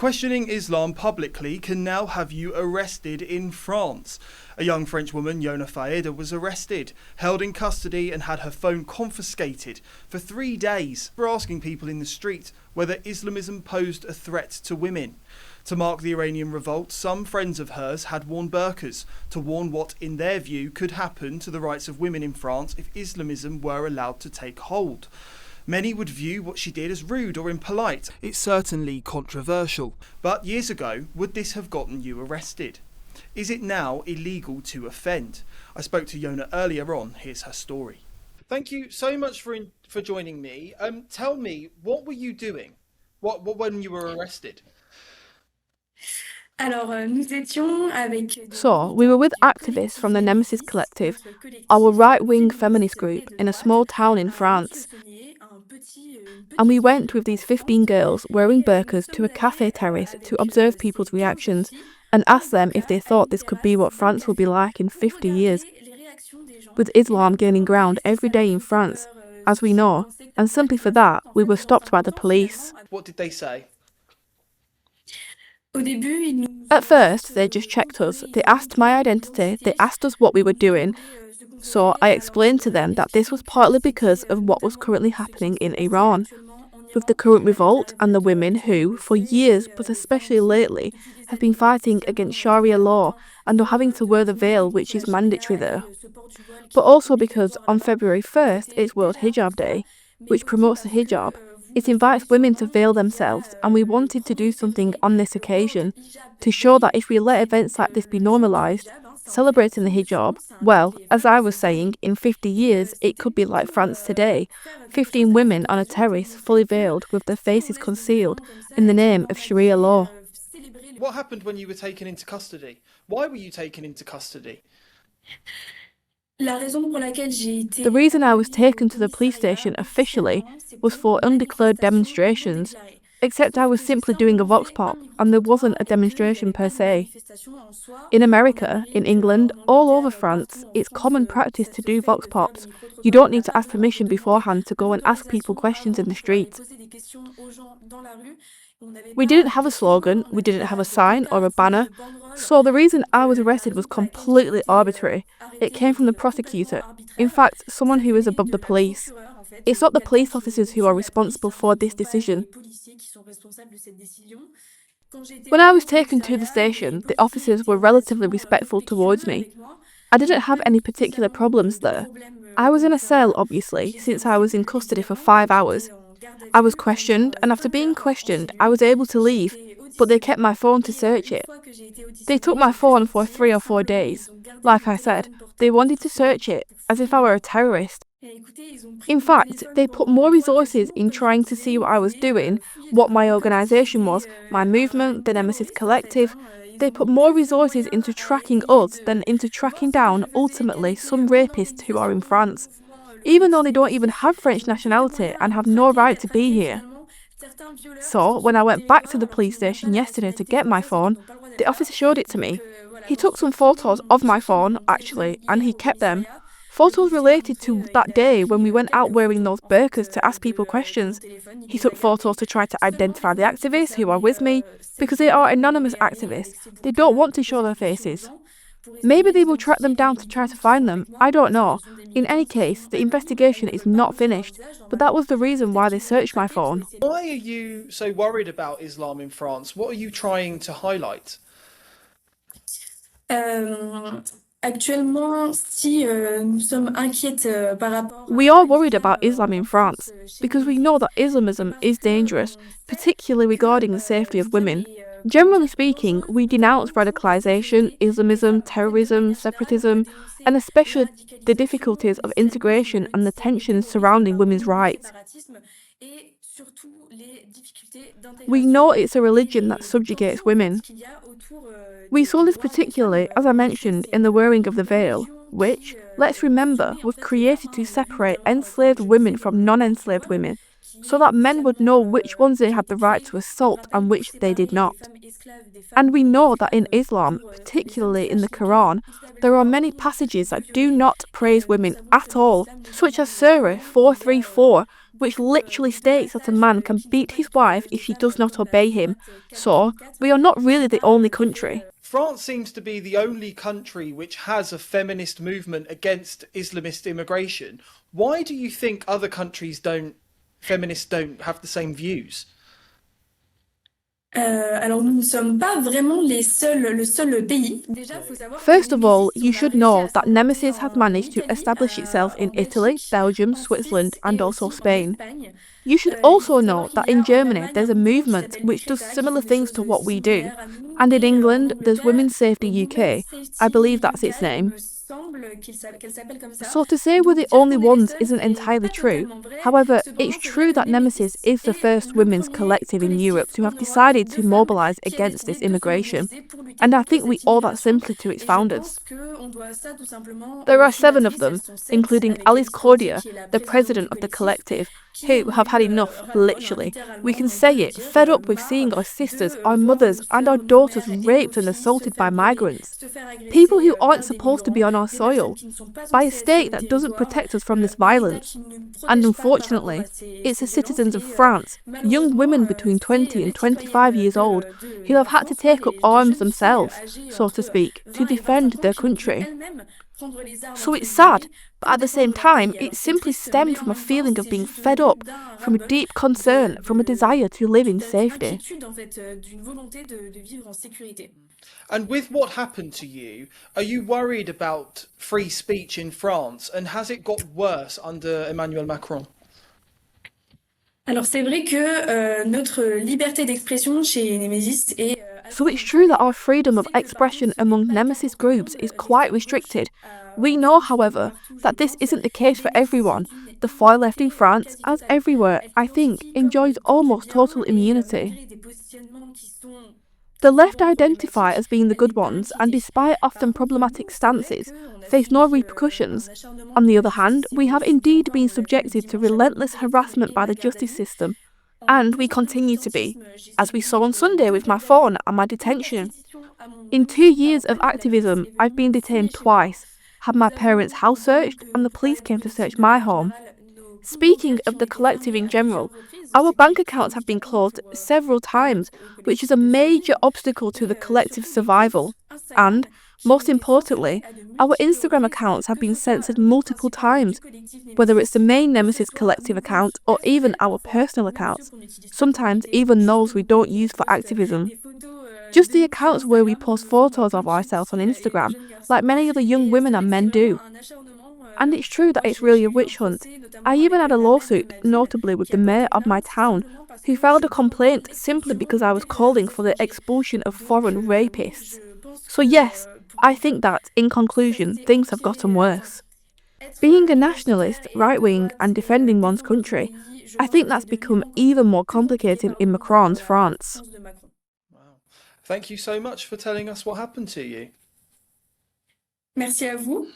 Questioning Islam publicly can now have you arrested in France. A young French woman, Yona Faedda, was arrested, held in custody and had her phone confiscated for 3 days for asking people in the street whether Islamism posed a threat to women. To mark the Iranian revolt, some friends of hers had worn burqas to warn what, in their view, could happen to the rights of women in France if Islamism were allowed to take hold. Many would view what she did as rude or impolite. It's certainly controversial. But years ago, would this have gotten you arrested? Is it now illegal to offend? I spoke to Yona earlier on. Here's her story. Thank you so much for joining me. Tell me, what were you doing? What when you were arrested? So, we were with activists from the Nemesis Collective, our right-wing feminist group, in a small town in France. And we went with these 15 girls wearing burqas to a cafe terrace to observe people's reactions and ask them if they thought this could be what France will be like in 50 years. With Islam gaining ground every day in France, as we know, and simply for that, we were stopped by the police. What did they say? At first, they just checked us. They asked my identity, they asked us what we were doing. So I explained to them that this was partly because of what was currently happening in Iran, with the current revolt and the women who, for years, but especially lately, have been fighting against Sharia law and are having to wear the veil, which is mandatory there. But also because on February 1st it's World Hijab Day, which promotes the hijab. It invites women to veil themselves, and we wanted to do something on this occasion to show that if we let events like this be normalised, celebrating the hijab, well, as I was saying, in 50 years it could be like France today. 15 women on a terrace fully veiled with their faces concealed in the name of Sharia law. What happened when you were taken into custody? Why were you taken into custody? The reason I was taken to the police station officially was for undeclared demonstrations, except I was simply doing a vox pop and there wasn't a demonstration per se. In America, in England, all over France, it's common practice to do vox pops. You don't need to ask permission beforehand to go and ask people questions in the street. We didn't have a slogan, we didn't have a sign or a banner, so the reason I was arrested was completely arbitrary. It came from the prosecutor, in fact, someone who is above the police. It's not the police officers who are responsible for this decision. When I was taken to the station, the officers were relatively respectful towards me. I didn't have any particular problems there. I was in a cell, obviously, since I was in custody for 5 hours. I was questioned, and after being questioned, I was able to leave, but they kept my phone to search it. They took my phone for 3 or 4 days. Like I said, they wanted to search it, as if I were a terrorist. In fact, they put more resources in trying to see what I was doing, what my organisation was, my movement, the Nemesis Collective. They put more resources into tracking us than into tracking down, ultimately, some rapists who are in France, even though they don't even have French nationality and have no right to be here. So, when I went back to the police station yesterday to get my phone, the officer showed it to me. He took some photos of my phone, actually, and he kept them. Photos related to that day when we went out wearing those burqas to ask people questions. He took photos to try to identify the activists who are with me, because they are anonymous activists. They don't want to show their faces. Maybe they will track them down to try to find them, I don't know. In any case, the investigation is not finished, but that was the reason why they searched my phone. Why are you so worried about Islam in France? What are you trying to highlight? We are worried about Islam in France because we know that Islamism is dangerous, particularly regarding the safety of women. Generally speaking, we denounce radicalisation, Islamism, terrorism, separatism, and especially the difficulties of integration and the tensions surrounding women's rights. We know it's a religion that subjugates women. We saw this particularly, as I mentioned, in the wearing of the veil, which, let's remember, was created to separate enslaved women from non-enslaved women. so that men would know which ones they had the right to assault and which they did not. And we know that in Islam, particularly in the Quran, there are many passages that do not praise women at all, such as Surah 434, which literally states that a man can beat his wife if she does not obey him. So, we are not really the only country. France seems to be the only country which has a feminist movement against Islamist immigration. Why do you think other countries feminists don't have the same views? Alors nous ne sommes pas vraiment le seul pays. First of all, you should know that Nemesis has managed to establish itself in Italy, Belgium, Switzerland, and also Spain. You should also know that in Germany there's a movement which does similar things to what we do. And in England, there's Women's Safety UK. I believe that's its name. So to say we're the only ones isn't entirely true. However, it's true that Nemesis is the first women's collective in Europe to have decided to mobilise against this immigration, and I think we owe that simply to its founders. There are 7 of them, including Alice Cordia, the president of the collective, who have had enough, literally. We can say it, fed up with seeing our sisters, our mothers, and our daughters raped and assaulted by migrants. People who aren't supposed to be on our soil, by a state that doesn't protect us from this violence. And unfortunately, it's the citizens of France, young women between 20 and 25 years old, who have had to take up arms themselves, so to speak, to defend their country. So it's sad, but at the same time, it simply stemmed from a feeling of being fed up, from a deep concern, from a desire to live in safety. And with what happened to you, are you worried about free speech in France, and has it got worse under Emmanuel Macron? Alors c'est vrai que notre liberté d'expression chez Nemesis est So it's true that our freedom of expression among Nemesis groups is quite restricted. We know, however, that this isn't the case for everyone. The far left in France, as everywhere, I think, enjoys almost total immunity. The left identify as being the good ones, and despite often problematic stances, face no repercussions. On the other hand, we have indeed been subjected to relentless harassment by the justice system, and we continue to be, as we saw on Sunday with my phone and my detention. In 2 years of activism, I've been detained twice, had my parents' house searched, and the police came to search my home. Speaking of the collective in general, our bank accounts have been closed several times, which is a major obstacle to the collective's survival. And, most importantly, our Instagram accounts have been censored multiple times, whether it's the main Nemesis collective account or even our personal accounts, sometimes even those we don't use for activism. Just the accounts where we post photos of ourselves on Instagram, like many other young women and men do. And it's true that it's really a witch hunt. I even had a lawsuit, notably with the mayor of my town, who filed a complaint simply because I was calling for the expulsion of foreign rapists. So yes, I think that, in conclusion, things have gotten worse. Being a nationalist, right-wing and defending one's country, I think that's become even more complicated in Macron's France. Wow. Thank you so much for telling us what happened to you. Merci à vous.